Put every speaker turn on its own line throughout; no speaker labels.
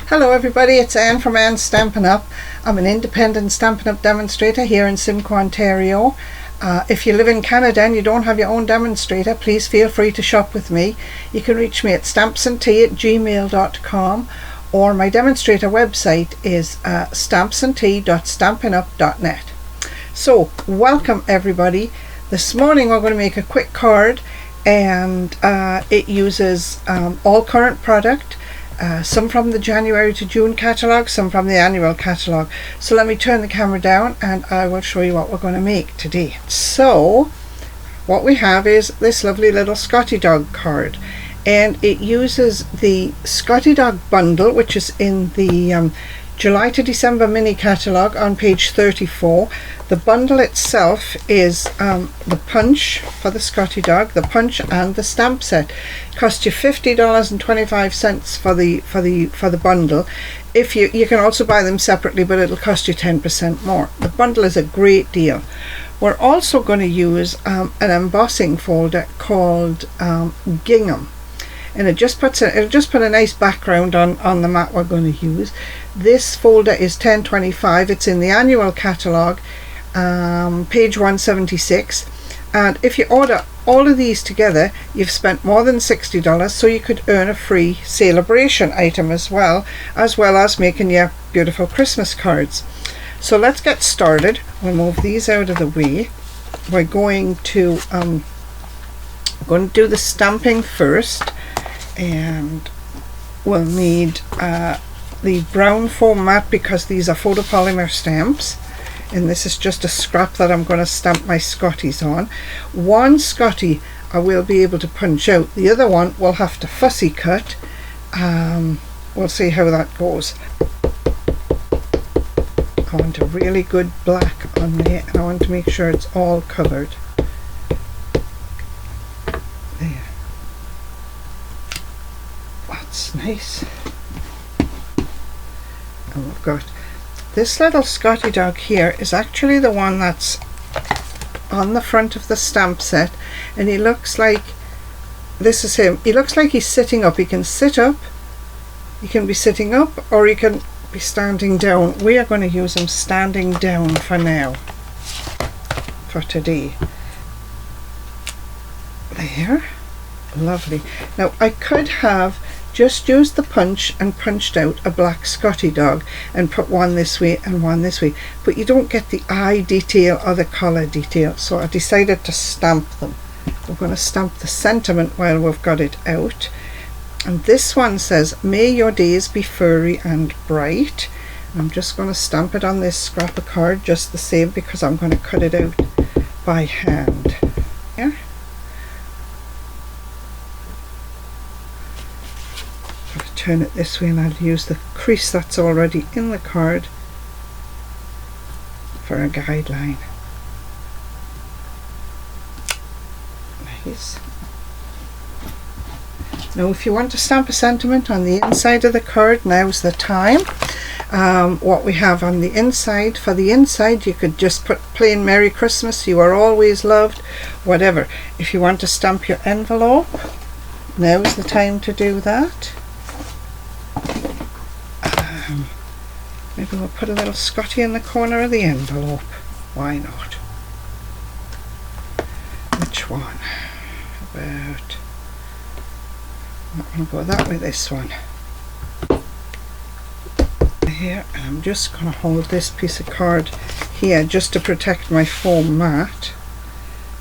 Hello everybody, it's Anne from Anne's Stampin' Up. I'm an independent Stampin' Up demonstrator here in Simcoe, Ontario. If you live in Canada and you don't have your own demonstrator, please feel free to shop with me. You can reach me at stampsandtea@gmail.com, or my demonstrator website is stampsandtea.stampinup.net. So, welcome everybody. This morning we're going to make a quick card, and it uses all current product. Some from the January to June catalogue, some from the annual catalogue. So let me turn the camera down and I will show you what we're going to make today. So what we have is this lovely little Scotty dog card, and it uses the Scotty dog bundle, which is in the July to December mini catalogue on page 34. The bundle itself is the punch for the Scotty dog, the punch and the stamp set. It costs you $50.25 for the bundle. If you can also buy them separately, but it'll cost you 10% more. The bundle is a great deal. We're also going to use an embossing folder called Gingham. And it'll just put a nice background on the mat we're going to use. This folder is $10.25. It's in the annual catalogue, page 176. And if you order all of these together, you've spent more than $60, so you could earn a free celebration item as well as making your beautiful Christmas cards. So let's get started. We'll move these out of the way. We're going to do the stamping first. And we'll need the brown foam mat, because these are photopolymer stamps, and this is just a scrap that I'm going to stamp my Scotties on. One Scotty I will be able to punch out, the other one we'll have to fussy cut. We'll see how that goes. I want a really good black on there, and I want to make sure it's all covered. There. That's nice. And we've got this little Scotty dog here is actually the one that's on the front of the stamp set, and he looks like, this is him, he looks like he's sitting up. He can sit up, he can be sitting up, or he can be standing down. We are going to use him standing down for now, for today. There, lovely. Now I could have just used the punch and punched out a black Scotty dog and put one this way and one this way, but you don't get the eye detail or the collar detail, so I decided to stamp them. We're going to stamp the sentiment while we've got it out, and this one says, "May your days be furry and bright." I'm just going to stamp it on this scrap of card just the same, because I'm going to cut it out by hand. Yeah. Turn it this way, and I'll use the crease that's already in the card for a guideline. Nice. Now if you want to stamp a sentiment on the inside of the card, now's the time. What we have on the inside, for the inside you could just put plain "Merry Christmas, you are always loved," whatever. If you want to stamp your envelope, now's the time to do that. Maybe we'll put a little Scotty in the corner of the envelope. Why not? Which one? About, I'm not going to go that way, this one. Here, and I'm just going to hold this piece of card here just to protect my foam mat,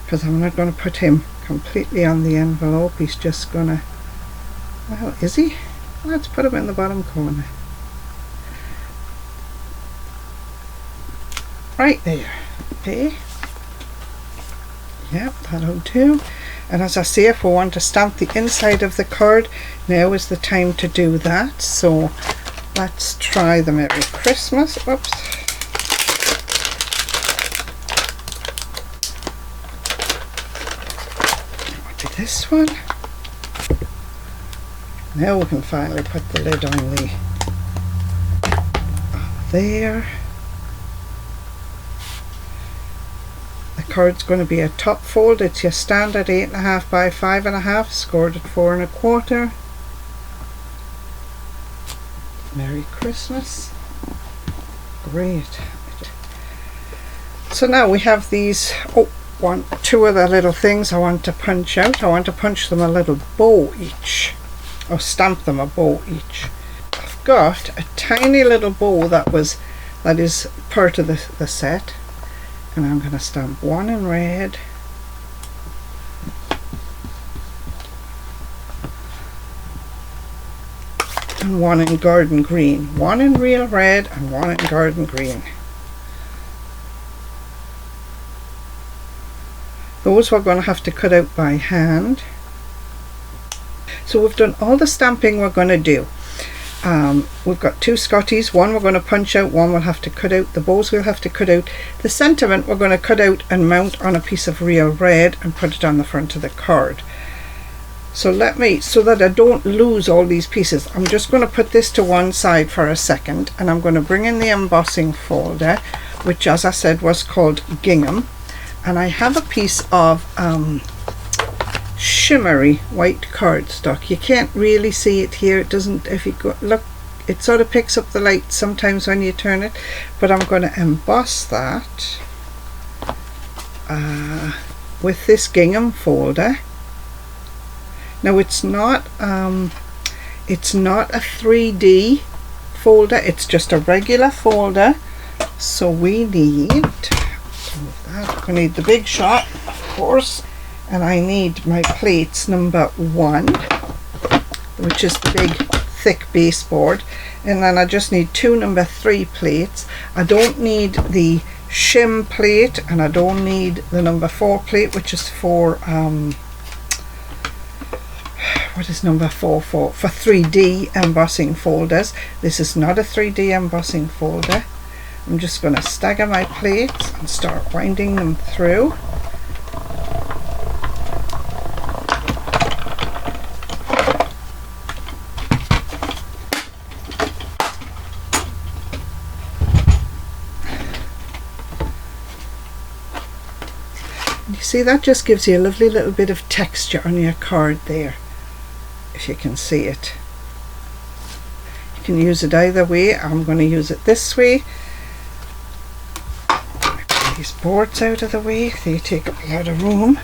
because I'm not going to put him completely on the envelope. He's just going to, well, is he? Let's put him in the bottom corner. Right there. Okay. Yep, that'll do. And as I say, if we want to stamp the inside of the card, now is the time to do that. So let's try the "Merry Christmas." Whoops. What did this one? Now we can finally put the lid on the there. The card's going to be a top fold. It's your standard 8.5 by 5.5, scored at 4 1/4. Merry Christmas. Great. So now we have these, two other little things I want to punch out. I want to punch them a little bow each, or stamp them a bow each. I've got a tiny little bow that is part of the set, and I'm going to stamp one in red, and one in garden green. One in real red and one in garden green. Those we're going to have to cut out by hand. So we've done all the stamping we're going to do. We've got two Scotties. One we're going to punch out, one we'll have to cut out. The bows we'll have to cut out. The sentiment we're going to cut out and mount on a piece of real red and put it on the front of the card. So so that I don't lose all these pieces, I'm just going to put this to one side for a second, and I'm going to bring in the embossing folder, which, as I said, was called Gingham. And I have a piece of shimmery white cardstock. You can't really see it here. It doesn't, if you go look, it sort of picks up the light sometimes when you turn it, but I'm going to emboss that with this gingham folder. Now it's not a 3D folder, it's just a regular folder. So we need we need the big shot, of course, and I need my plates number 1, which is the big thick baseboard, and then I just need 2 number 3 plates. I don't need the shim plate, and I don't need the number 4 plate, which is for what is number 4 for 3D embossing folders. This is not a 3D embossing folder. I'm just going to stagger my plates and start winding them through. And you see, that just gives you a lovely little bit of texture on your card there, if you can see it. You can use it either way. I'm going to use it this way. These boards out of the way, they take up a lot of room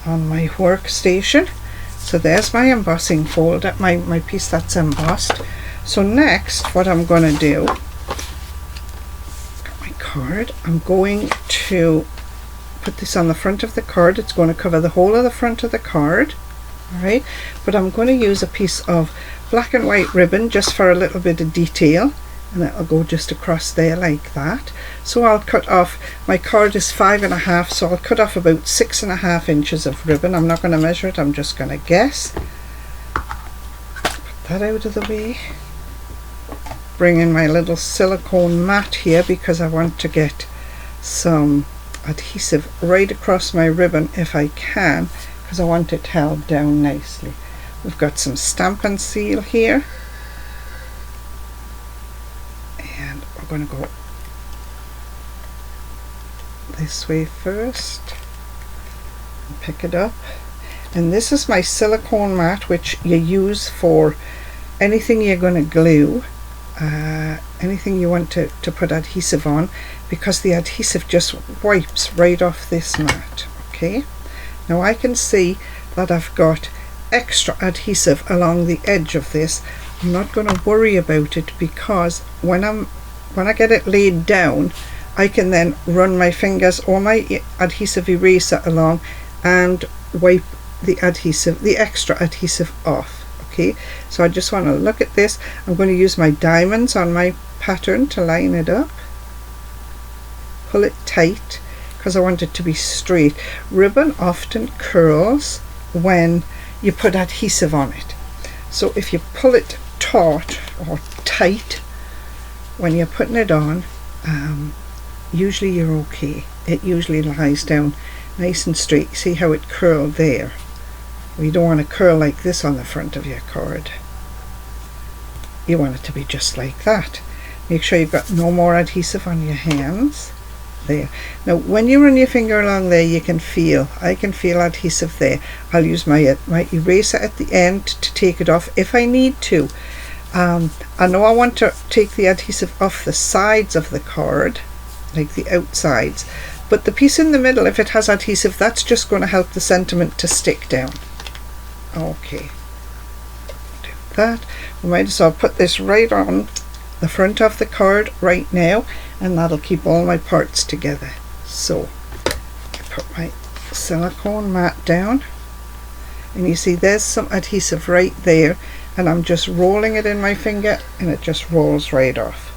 on my workstation. So there's my embossing folder, my piece that's embossed. So next, what I'm going to do, got my card, I'm going to put this on the front of the card. It's going to cover the whole of the front of the card, alright, but I'm going to use a piece of black and white ribbon just for a little bit of detail, and it'll go just across there like that. So I'll cut off, my card is 5.5, so I'll cut off about 6.5 inches of ribbon. I'm not going to measure it, I'm just going to guess. Put that out of the way. Bring in my little silicone mat here because I want to get some adhesive right across my ribbon if I can, because I want it held down nicely. We've got some Stamp and Seal here. I'm going to go this way first and pick it up, and this is my silicone mat, which you use for anything you're going to glue, anything you want to put adhesive on, because the adhesive just wipes right off this mat. Okay, now I can see that I've got extra adhesive along the edge of this. I'm not going to worry about it, because when I get it laid down, I can then run my fingers or my adhesive eraser along and wipe the adhesive, the extra adhesive off. Okay, so I just want to look at this. I'm going to use my diamonds on my pattern to line it up. Pull it tight because I want it to be straight. Ribbon often curls when you put adhesive on it. So if you pull it taut or tight when you're putting it on, usually you're okay. It usually lies down nice and straight. See how it curled there? We don't want to curl like this on the front of your card. You want it to be just like that. Make sure you've got no more adhesive on your hands. There. Now when you run your finger along there, you can feel, I can feel adhesive there. I'll use my eraser at the end to take it off if I need to. I know I want to take the adhesive off the sides of the card, like the outsides, but the piece in the middle, if it has adhesive, that's just going to help the sentiment to stick down. Okay, do that. We might as well put this right on the front of the card right now, and that'll keep all my parts together. So I put my silicone mat down, and you see there's some adhesive right there, and I'm just rolling it in my finger and it just rolls right off.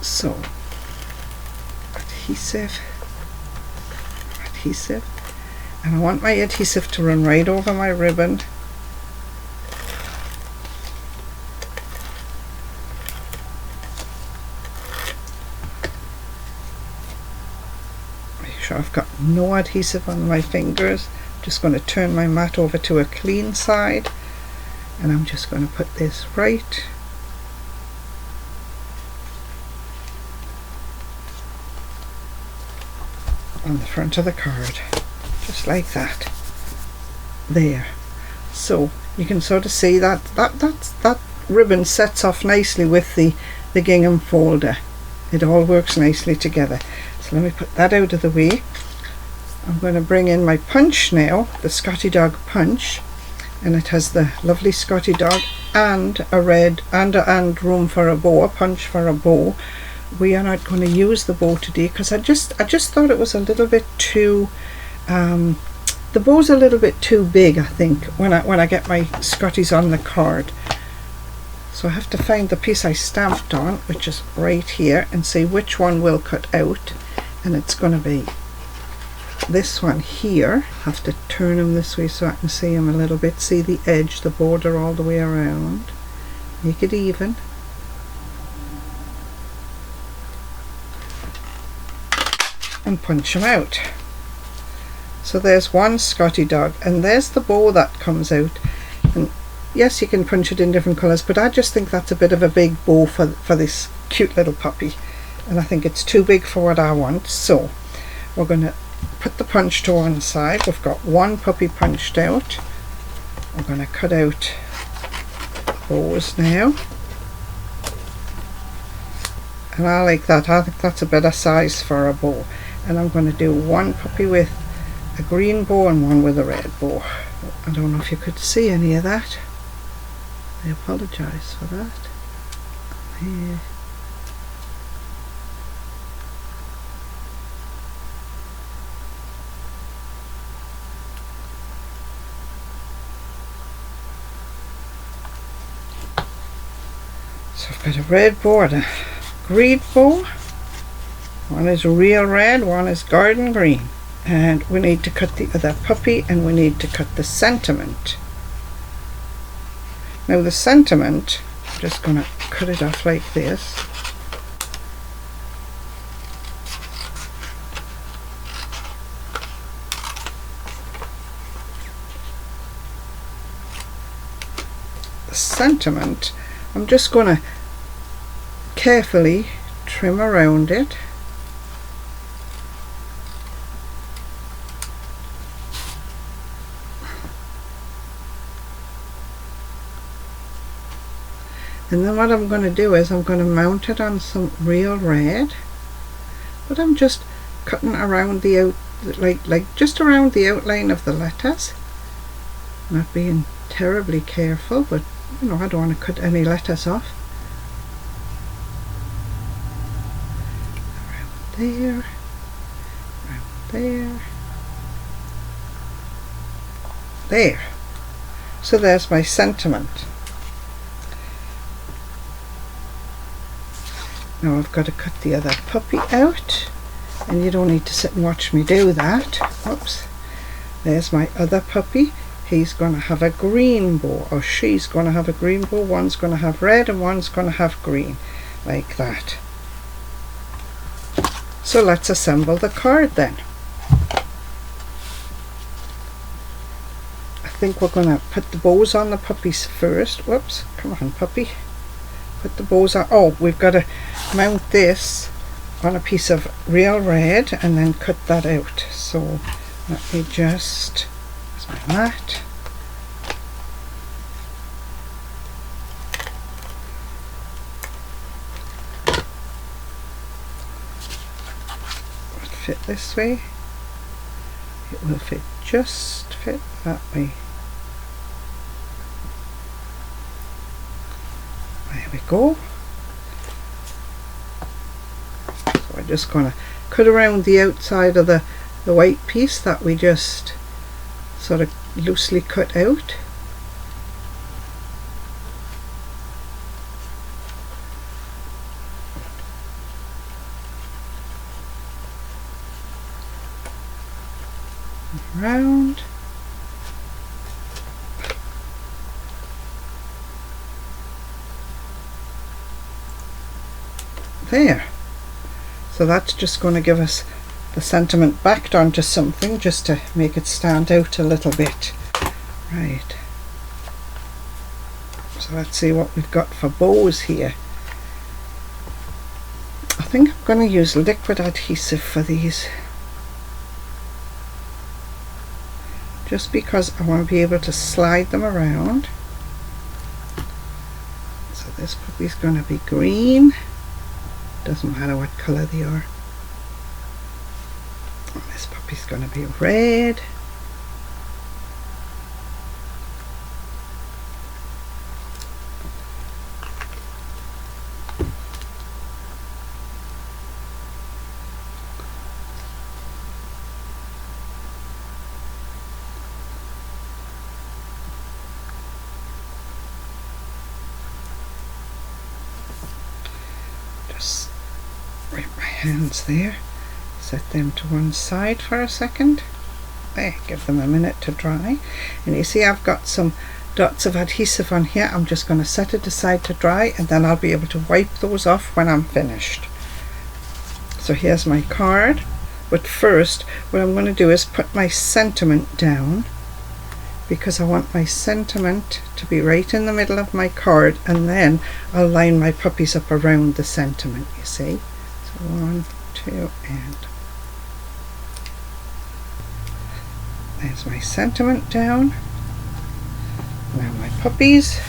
So adhesive, and I want my adhesive to run right over my ribbon. I've got no adhesive on my fingers. I'm just going to turn my mat over to a clean side, and I'm just going to put this right on the front of the card, just like that. There. So you can sort of see that ribbon sets off nicely with the gingham folder. It all works nicely together. So let me put that out of the way. I'm going to bring in my punch now, the Scotty dog punch, and it has the lovely Scotty dog and a red and room for a bow, a punch for a bow. We are not going to use the bow today because I just thought it was a little bit too the bow's a little bit too big, I think, when I get my Scotties on the card. So I have to find the piece I stamped on, which is right here, and see which one will cut out. And it's going to be this one here. I have to turn him this way so I can see him a little bit, see the edge, the border all the way around. Make it even. And punch him out. So there's one Scotty dog, and there's the bow that comes out. And yes, you can punch it in different colours, but I just think that's a bit of a big bow for this cute little puppy, and I think it's too big for what I want. So we're going to put the punch to one side. We've got one puppy punched out. We're going to cut out the bows now, and I like that. I think that's a better size for a bow. And I'm going to do one puppy with a green bow and one with a red bow. I don't know if you could see any of that. I apologise for that. There. So I've got a red bow and a green bow. One is real red, one is garden green. And we need to cut the other puppy, and we need to cut the sentiment. Now the sentiment, I'm just going to cut it off like this. The sentiment, I'm just going to carefully trim around it. And then what I'm going to do is I'm going to mount it on some real red, but I'm just cutting around the like just around the outline of the letters, not being terribly careful, but you know, I don't want to cut any letters off. Around there, around there, there. So there's my sentiment. Now I've got to cut the other puppy out, and you don't need to sit and watch me do that. Oops. There's my other puppy. He's going to have a green bow, or she's going to have a green bow. One's going to have red and one's going to have green, like that. So let's assemble the card then. I think we're going to put the bows on the puppies first. Whoops, come on puppy. Put the bows on. Oh, we've got to mount this on a piece of real red and then cut that out. So let me just, there's my mat. fit this way. It will just fit that way. There we go. So we're just going to cut around the outside of the white piece that we just sort of loosely cut out. Around. There. So that's just going to give us the sentiment backed onto something just to make it stand out a little bit. Right. So let's see what we've got for bows here. I think I'm going to use liquid adhesive for these, just because I want to be able to slide them around. So this puppy's going to be green. Doesn't matter what colour they are. And this puppy's going to be red. Just wrap my hands there, set them to one side for a second. There, give them a minute to dry. And you see I've got some dots of adhesive on here. I'm just going to set it aside to dry, and then I'll be able to wipe those off when I'm finished. So here's my card, but first what I'm going to do is put my sentiment down, because I want my sentiment to be right in the middle of my card, and then I'll line my puppies up around the sentiment, you see. So 1, 2, and there's my sentiment down. Now my puppies,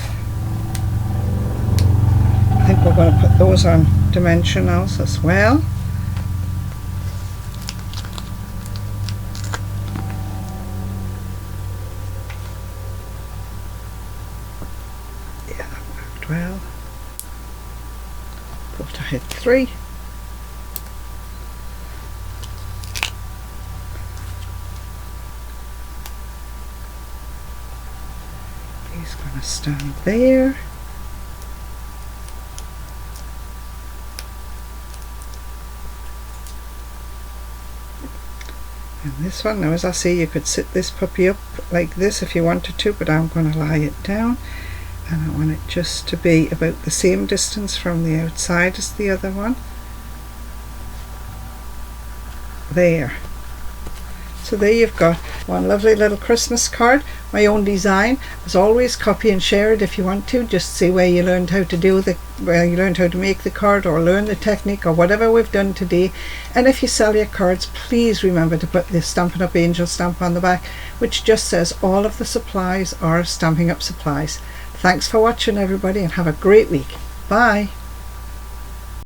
I think we're going to put those on dimensionals as well. Well, thought I had 3. He's going to stand there. And this one, now as I say, you could sit this puppy up like this if you wanted to, but I'm going to lie it down. And I want it just to be about the same distance from the outside as the other one. There. So there you've got one lovely little Christmas card, my own design. As always, copy and share it if you want to. Just see where you learned how to where you learned how to make the card, or learn the technique, or whatever we've done today. And if you sell your cards, please remember to put the Stampin' Up! Angel stamp on the back, which just says all of the supplies are Stampin' Up! Supplies. Thanks for watching, everybody, and have a great week. Bye.